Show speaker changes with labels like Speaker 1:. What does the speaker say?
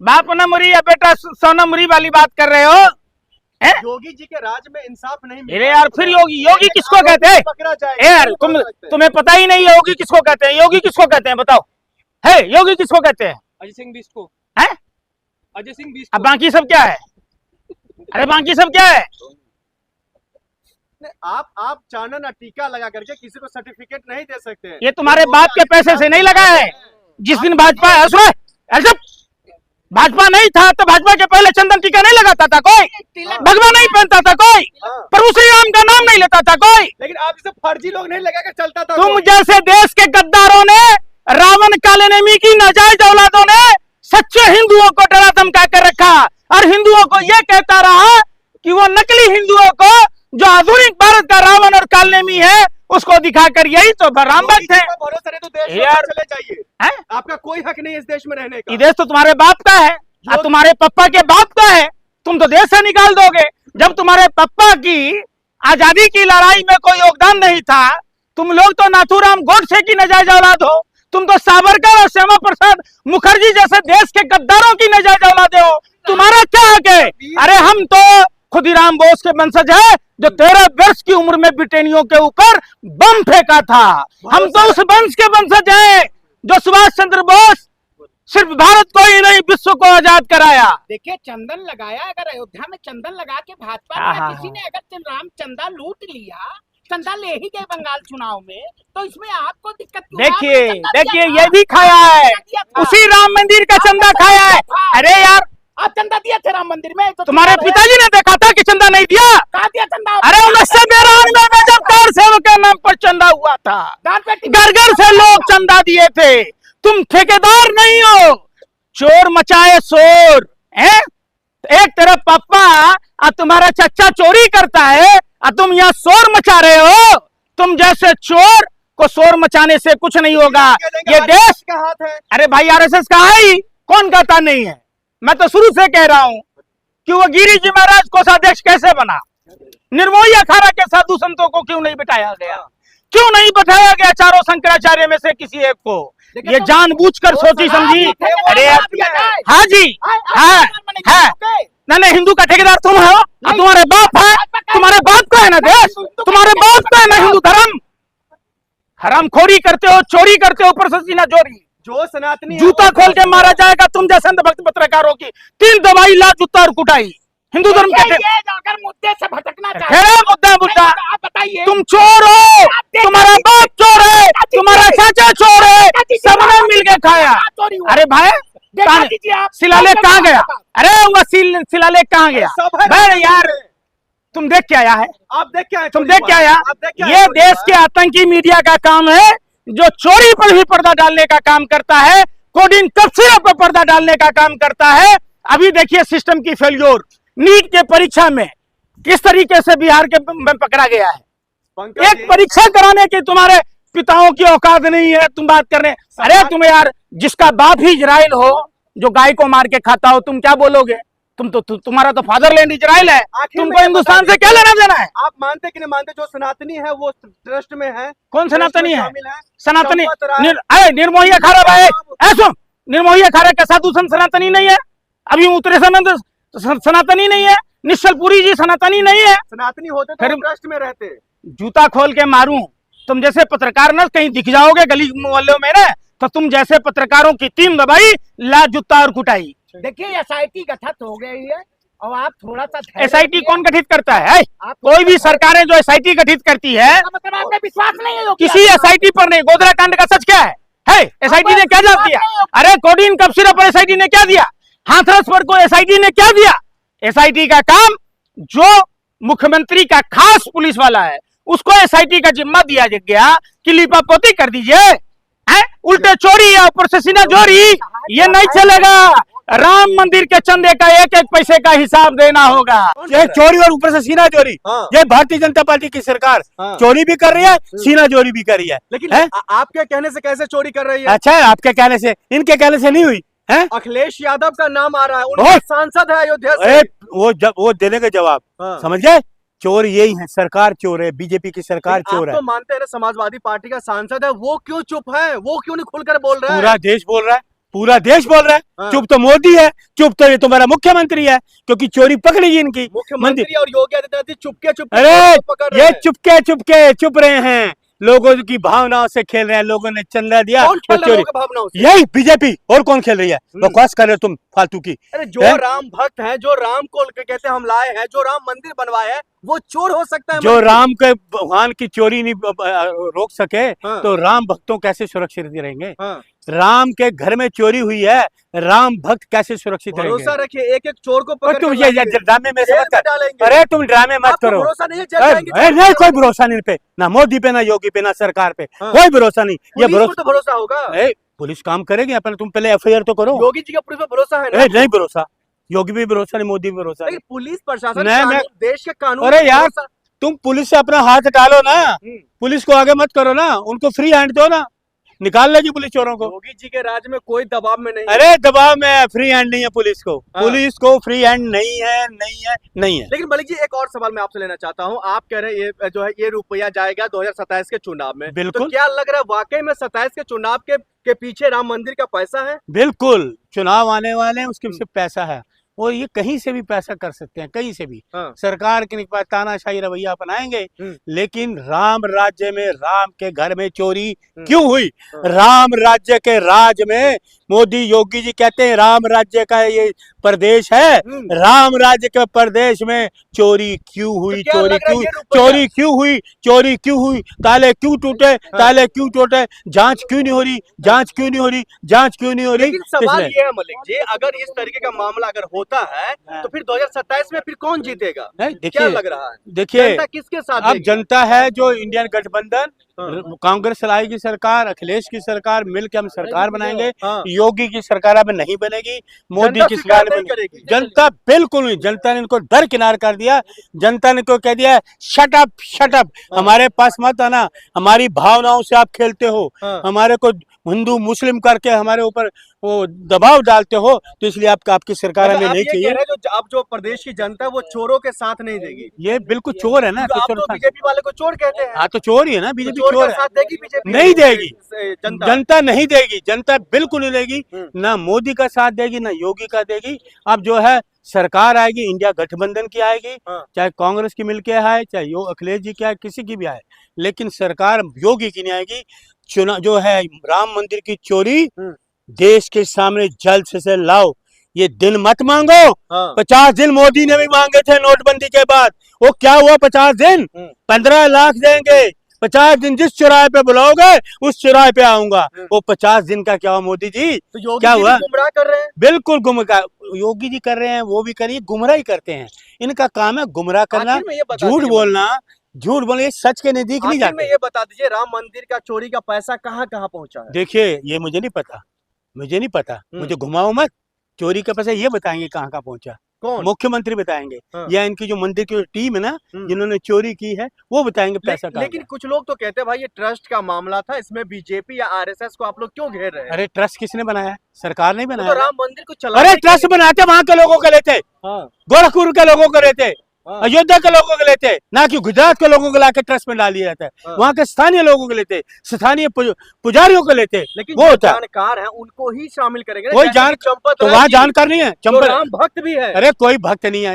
Speaker 1: बाप न मुरी या बेटा सोना मुरी वाली बात कर रहे हो?
Speaker 2: योगी जी के राज में इंसाफ नहीं मिला।
Speaker 1: अरे यार फिर योगी किसको कहते हैं?
Speaker 2: पकड़ा जाएगा
Speaker 1: यार तुम्हें पता ही नहीं है योगी किसको कहते हैं? योगी किसको कहते हैं बताओ? है योगी किसको कहते हैं?
Speaker 3: अजय सिंह बिष्ट को।
Speaker 1: है
Speaker 3: अजय सिंह बिष्ट।
Speaker 1: अब बाकी सब क्या है? अरे बाकी सब क्या है?
Speaker 2: आप चानन टीका लगा करके किसी को सर्टिफिकेट नहीं दे सकते।
Speaker 1: ये तुम्हारे बाप के पैसे से नहीं लगा है। जिस दिन भाजपा भाजपा नहीं था तो भाजपा के पहले चंदन टीका नहीं लगाता था कोई, भगवा नहीं पहनता था कोई, प्रभु श्री राम का नाम नहीं लेता था कोई।
Speaker 2: लेकिन आप जैसे फर्जी लोग नहीं लगा कर चलता था।
Speaker 1: तुम जैसे देश के गद्दारों ने, रावण काले नेमी की नाजायज औलादों ने सच्चे हिंदुओं को डरा धमका कर रखा और हिंदुओं को यह कहता रहा कि वो नकली हिंदुओं को जो आधुनिक भारत का रावण और कालनेमी है उसको दिखाकर यही तो राम भक्त है।
Speaker 2: भरोसा नहीं तो देश में
Speaker 1: यार
Speaker 2: चले जाइए।
Speaker 1: है?
Speaker 2: आपका कोई हक नहीं इस देश में रहने का।
Speaker 1: ये देश तो तुम्हारे बाप का है और तुम्हारे पप्पा के बाप का है। तुम तो देश से निकाल दोगे। जब तुम्हारे पप्पा की आजादी की लड़ाई में कोई योगदान नहीं था, तुम लोग तो नाथूराम गोडसे की नाजायज औलाद हो। तुम तो सावरकर और श्यामा प्रसाद मुखर्जी जैसे देश के गद्दारों की नाजायज औलादे हो। तुम्हारा क्या हक है? अरे हम तो खुदीराम बोस के वंशज है जो 13 वर्ष की उम्र में ब्रिटेनियों के ऊपर बम फेंका था। हम तो उस वंश के वंशज हैं जो सुभाष चंद्र बोस सिर्फ भारत को ही नहीं विश्व को आजाद कराया।
Speaker 4: देखिए चंदन लगाया, अगर अयोध्या में चंदन लगा के भाजपा में किसी ने अगर राम चंदा लूट लिया, चंदा ले ही गए बंगाल चुनाव में, तो इसमें आपको दिक्कत क्यों?
Speaker 1: देखिए ये भी खाया है, उसी राम मंदिर का चंदा खाया है। अरे यार
Speaker 4: आप चंदा दिए थे राम मंदिर में? तो
Speaker 1: तुम्हारे पिताजी ने देखा था कि चंदा नहीं दिया?
Speaker 4: कहा दिया चंदा?
Speaker 1: अरे 1992 में जब कार सेवक के नाम पर चंदा हुआ था, घर घर से लोग चंदा दिए थे। तुम ठेकेदार नहीं हो, चोर मचाए शोर है। एक तरफ पापा और तुम्हारा चच्चा चोरी करता है और तुम यहाँ शोर मचा रहे हो। तुम जैसे चोर को शोर मचाने से कुछ नहीं होगा। ये देश
Speaker 2: का हाथ है।
Speaker 1: अरे भाई आरएसएस का है ही, कौन कहता नहीं है? मैं तो शुरू से कह रहा हूं कि वो गिरी जी महाराज कोषाध्यक्ष कैसे बना? निर्मोही अखाड़ा के साधु संतों को क्यों नहीं बिठाया गया? क्यों नहीं बैठाया गया चारों शंकराचार्य में से किसी एक को? ये जानबूझकर सोची समझी। अरे हाँ जी, हाँ नहीं हिंदू का ठेकेदार तुम हो, तुम्हारे बाप है, तुम्हारे बाप का है ना देश, तुम्हारे बाप का है ना हिंदू धर्म। हरामखोरी करते हो, चोरी करते हो, ऊपर से सीना चोरी।
Speaker 2: जो सनातनी
Speaker 1: जूता खोल के मारा जाएगा तुम जैसे अंधभक्त पत्रकारों की। 3 दवाई ला जूता और कुटाई। हिंदू धर्म के
Speaker 4: अगर मुद्दे से भटकना चाहिए
Speaker 1: मुद्दा
Speaker 4: आप बताइए।
Speaker 1: तुम चोर हो, तुम्हारा बाप चोर है, तुम्हारा चाचा चोर है, सबने मिलके खाया। अरे भाई शिलालेख कहाँ गया? अरे वो शिलालेख कहाँ गया? भाई यार तुम देख क्या आया है?
Speaker 2: आप देख क्या है?
Speaker 1: तुम देख क्या आया? ये देश के आतंकी मीडिया का काम है जो चोरी पर भी पर्दा डालने का काम करता है, कोडिन तफसीरों पर पर्दा डालने का काम करता है। अभी देखिए सिस्टम की फेल्योर, नीट के परीक्षा में किस तरीके से बिहार के में पकड़ा गया है। एक परीक्षा कराने की तुम्हारे पिताओं की औकात नहीं है, तुम बात करने। अरे तुम्हें यार जिसका बाप ही इजराइल हो, जो गाय को मार के खाता हो, तुम क्या बोलोगे? तुम्हारा तो फादरलैंड इजराइल है, तुमको हिंदुस्तान से क्या लेना देना है?
Speaker 2: आप मानते कि नहीं मानते? जो सनातनी है वो ट्रस्ट में है।
Speaker 1: कौन सनातनी है? सनातनी
Speaker 2: निर्मोही
Speaker 1: अखाड़ा भाई ऐसो निर्मोही अखाड़ा का साधु संत सनातनी नहीं है, अभी उतरे सनातनी नहीं है, निश्चलपुरी जी सनातनी नहीं है।
Speaker 2: सनातनी होते तो ट्रस्ट में रहते।
Speaker 1: जूता खोल के मारूं तुम जैसे पत्रकार न कहीं दिख जाओगे गली मोहल्लों में ना, तो तुम जैसे पत्रकारों की 3 दवाई ला जूता और कुटाई।
Speaker 4: देखिए एसआईटी गठित हो गई है और आप थोड़ा सा
Speaker 1: एसआईटी कौन गठित करता है? कोई भी सरकारें जो एसआईटी गठित करती है,
Speaker 4: मतलब आपने विश्वास नहीं है
Speaker 1: किसी एसआईटी पर नहीं। गोधरा कांड का सच क्या है? एसआईटी ने क्या जवाब दिया? अरे कोडिन कब्सिरा पर एसआईटी ने क्या दिया? हाथरस पर को एसआईटी ने क्या दिया? एसआईटी का काम जो मुख्यमंत्री का खास पुलिस वाला है उसको एसआईटी का जिम्मा दिया गया कि लिपापोती कर दीजिए। उल्टे चोरी या ऊपर से सीना चोरी, ये नहीं चलेगा। राम मंदिर के चंदे का एक एक पैसे का हिसाब देना होगा।
Speaker 5: ये चोरी और ऊपर से सीना चोरी, ये भारतीय जनता पार्टी की सरकार चोरी भी कर रही है, सीना चोरी भी कर रही है।
Speaker 2: लेकिन आपके कहने से कैसे चोरी कर रही है?
Speaker 5: अच्छा आपके कहने से, इनके कहने से नहीं हुई है?
Speaker 2: अखिलेश यादव का नाम आ रहा है, उनके सांसद है अयोध्या से।
Speaker 5: वो देने का जवाब समझ गए? चोर यही है, सरकार चोर है, बीजेपी की सरकार चोर है।
Speaker 2: तो मानते हैं समाजवादी पार्टी का सांसद है, वो क्यों चुप है? वो क्यों नहीं खुलकर बोल रहा है?
Speaker 5: पूरा देश बोल रहा है, पूरा देश बोल रहा है।
Speaker 2: हाँ।
Speaker 5: चुप तो मोदी है, चुप तो ये तुम्हारा मुख्यमंत्री है, क्योंकि चोरी पकड़ी गई इनकी।
Speaker 2: मुख्यमंत्री और योगी आदित्यनाथ जी चुपके चुपके
Speaker 5: अरे
Speaker 2: पकड़ रहे
Speaker 5: ये
Speaker 2: हैं।
Speaker 5: चुपके चुप रहे हैं, लोगों की भावनाओं से खेल रहे हैं। लोगों ने चंदा दिया
Speaker 2: कौन
Speaker 5: तो
Speaker 2: खेल रहा है
Speaker 5: चोरी,
Speaker 2: लोगों की भावनाओं से?
Speaker 5: यही बीजेपी, और कौन खेल रही है? बकवास कर रहे हो तुम फालतू की।
Speaker 2: अरे जो
Speaker 5: हैं?
Speaker 2: राम भक्त है, जो राम को कहते हैं हम लाए हैं, जो राम मंदिर बनवाए है, वो चोर हो सकता है?
Speaker 5: जो राम के भगवान की चोरी नहीं रोक सके,
Speaker 2: हाँ।
Speaker 5: तो राम भक्तों कैसे सुरक्षित रहेंगे?
Speaker 2: हाँ।
Speaker 5: राम के घर में चोरी हुई है, राम भक्त कैसे सुरक्षित
Speaker 2: भरोसा
Speaker 5: रहेंगे?
Speaker 2: रखिए, एक एक चोर को
Speaker 5: और
Speaker 2: पकड़
Speaker 5: तुम
Speaker 2: कर
Speaker 5: ये
Speaker 2: लाएंगे,
Speaker 5: ड्रामे में
Speaker 2: जेल
Speaker 5: समझ कर,
Speaker 2: डालेंगे।
Speaker 5: अरे तुम ड्रामे मत
Speaker 2: आपको
Speaker 5: करो।
Speaker 2: भरोसा नहीं है, जेल
Speaker 5: अरे
Speaker 2: जाएंगे?
Speaker 5: नहीं, कोई भरोसा नहीं पे, ना मोदी पे, ना योगी पे, ना सरकार पे,
Speaker 2: हाँ।
Speaker 5: कोई भरोसा नहीं। ये
Speaker 2: पुलिस पर तो भरोसा होगा।
Speaker 5: ए, पुलिस काम करेगी अपन, तुम पहले एफआईआर तो करो।
Speaker 2: योगी जी का पुलिस पर भरोसा है ना?
Speaker 5: ए, नहीं भरोसा, योगी भी भरोसा नहीं, मोदी भी भरोसा नहीं।
Speaker 2: लेकिन पुलिस प्रशासन,
Speaker 5: नहीं,
Speaker 2: कानून,
Speaker 5: मैं-
Speaker 2: देश के कानून
Speaker 5: अरे
Speaker 2: पर
Speaker 5: यार,
Speaker 2: भरोसा-
Speaker 5: तुम पुलिस से अपना हाथ डालो ना, पुलिस को आगे मत करो ना, उनको फ्री हैंड दो ना, निकाल लेगी पुलिस चोरों को।
Speaker 2: योगी जी के राज में कोई दबाव में नहीं है।
Speaker 5: अरे दबाव में फ्री हैंड नहीं है पुलिस को,
Speaker 2: हाँ।
Speaker 5: पुलिस को फ्री हैंड नहीं है, नहीं है, नहीं है।
Speaker 2: लेकिन मलिक जी, एक और सवाल मैं आपसे लेना चाहता हूं। आप कह रहे हैं ये जो है ये रुपया जाएगा 2027 के चुनाव में,
Speaker 5: बिल्कुल।
Speaker 2: तो क्या लग रहा है वाकई में 27 के चुनाव के पीछे राम मंदिर का पैसा है?
Speaker 5: बिल्कुल, चुनाव आने वाले हैं, उसके पीछे पैसा है, और ये कहीं से भी पैसा कर सकते हैं, कहीं से भी।
Speaker 2: हाँ।
Speaker 5: सरकार के पास तानाशाही रवैया अपनाएंगे, लेकिन राम राज्य में राम के घर में चोरी क्यों हुई? राम राज्य के राज में मोदी योगी जी कहते हैं राम राज्य का ये प्रदेश है, राम राज्य के प्रदेश में चोरी क्यों हुई?
Speaker 2: तो क्या
Speaker 5: चोरी
Speaker 2: लग रहा है
Speaker 5: क्यों,
Speaker 2: ये रुपया-
Speaker 5: चोरी क्यों हुई? चोरी क्यों हुई? ताले क्यों टूटे? ताले क्यों टूटे? जांच क्यों नहीं हो रही? जांच क्यों नहीं हो रही? जांच क्यों नहीं हो रही?
Speaker 2: लेकिन सवाल
Speaker 5: इसलिए-
Speaker 2: ये है मलिक जी, अगर इस तरीके का मामला अगर होता है तो फिर 2027 में फिर कौन जीतेगा?
Speaker 5: नहीं,
Speaker 2: क्या
Speaker 5: देखिए,
Speaker 2: लग रहा है?
Speaker 5: देखिए,
Speaker 2: जनता किसके साथ
Speaker 5: अब
Speaker 2: देगी?
Speaker 5: जनता है जो इंडियन गठबंधन,
Speaker 2: हाँ।
Speaker 5: कांग्रेस लाएगी सरकार, अखिलेश की सरकार, मिलकर हम सरकार बनाएंगे।
Speaker 2: हाँ।
Speaker 5: योगी की सरकार अब नहीं बनेगी, मोदी
Speaker 2: जनता
Speaker 5: की
Speaker 2: स्वीकार
Speaker 5: सरकार
Speaker 2: नहीं
Speaker 5: बनेगी।
Speaker 2: करेगी।
Speaker 5: जनता बिल्कुल नहीं, जनता ने इनको दरकिनार कर दिया। जनता ने को कह दिया शट अप, शट अप, हमारे पास मत आना, हमारी भावनाओं से आप खेलते हो,
Speaker 2: हाँ।
Speaker 5: हमारे को हिंदू मुस्लिम करके हमारे ऊपर वो दबाव डालते हो, तो इसलिए आपकी सरकार
Speaker 2: मतलब
Speaker 5: हमें
Speaker 2: आप
Speaker 5: नहीं
Speaker 2: ये कह
Speaker 5: चाहिए।
Speaker 2: रहे हैं अब जो प्रदेश की जनता है वो चोरों के साथ नहीं देगी?
Speaker 5: ये बिल्कुल चोर है ना,
Speaker 2: तो आप
Speaker 5: चोर
Speaker 2: तो बीजेपी वाले को चोर कहते हैं।
Speaker 5: हाँ, तो चोर ही है ना,
Speaker 2: तो
Speaker 5: बीजेपी
Speaker 2: चोर
Speaker 5: चोर
Speaker 2: का
Speaker 5: है।
Speaker 2: साथ देगी बीजेपी?
Speaker 5: नहीं देगी,
Speaker 2: जनता।
Speaker 5: जनता नहीं देगी, जनता बिल्कुल नहीं देगी, ना मोदी का साथ देगी, ना योगी का देगी। अब जो है सरकार आएगी, इंडिया गठबंधन की आएगी, चाहे कांग्रेस की मिलके आए, चाहे अखिलेश जी की आए, किसी की भी आए, लेकिन सरकार योगी की नहीं आएगी। चुनाव जो है राम मंदिर की चोरी देश के सामने जल्द से लाओ, ये दिन मत मांगो। 50 दिन मोदी ने भी मांगे थे नोटबंदी के बाद, वो क्या हुआ? 50 दिन 15 लाख देंगे, 50 दिन जिस चौराहे पे बुलाओगे उस चौराहे पे आऊंगा। वो 50 दिन का क्या हुआ मोदी जी?
Speaker 2: तो योगी
Speaker 5: क्या
Speaker 2: जी
Speaker 5: हुआ?
Speaker 2: गुमराह कर रहे हैं।
Speaker 5: बिल्कुल गुमराह योगी जी कर रहे हैं, वो भी करिए, गुमराह ही करते हैं। इनका काम है गुमराह करना,
Speaker 2: आखिर में ये बता
Speaker 5: झूठ
Speaker 2: दीजिए
Speaker 5: बोलना, झूठ बोलना, ये सच के नजदीक नहीं
Speaker 2: आखिर में
Speaker 5: जाते।
Speaker 2: ये बता दीजिए, राम मंदिर का चोरी का पैसा कहाँ कहाँ पहुँचा है?
Speaker 5: देखिए, ये मुझे नहीं पता, मुझे नहीं पता, मुझे घुमाओ मत। चोरी का पैसा ये बताएंगे कहाँ कहाँ पहुंचा,
Speaker 2: कौन?
Speaker 5: मुख्यमंत्री बताएंगे,
Speaker 2: हाँ।
Speaker 5: या इनकी जो मंदिर की टीम है ना, जिन्होंने चोरी की है, वो बताएंगे पैसा कहाँ
Speaker 2: लेकिन कुछ लोग तो कहते हैं भाई ये ट्रस्ट का मामला था, इसमें बीजेपी या आरएसएस को आप लोग क्यों घेर रहे हैं?
Speaker 5: अरे ट्रस्ट किसने बनाया है? सरकार नहीं
Speaker 2: तो
Speaker 5: बनाया।
Speaker 2: राम मंदिर को चला।
Speaker 5: अरे ट्रस्ट बनाते वहां के लोगों को लेते, गोरखपुर के लोगों को लेते, अयोध्या के लोगों को लेते, ना कि गुजरात के लोगों को लाके ट्रस्ट में डाल दिया जाता है। वहाँ के स्थानीय लोगों को लेते, स्थानीय पुजारियों को लेते,
Speaker 2: लेकिन
Speaker 5: वो
Speaker 2: जो
Speaker 5: होता है।
Speaker 2: जानकार हैं उनको ही शामिल करेंगे ना,
Speaker 5: कोई
Speaker 2: जैसे
Speaker 5: जान
Speaker 2: कि चंपत
Speaker 5: तो
Speaker 2: राय
Speaker 5: वहाँ
Speaker 2: जी,
Speaker 5: जानकार नहीं है,
Speaker 2: जो
Speaker 5: चंपत
Speaker 2: राम भक्त भी है।
Speaker 5: अरे कोई भक्त नहीं है,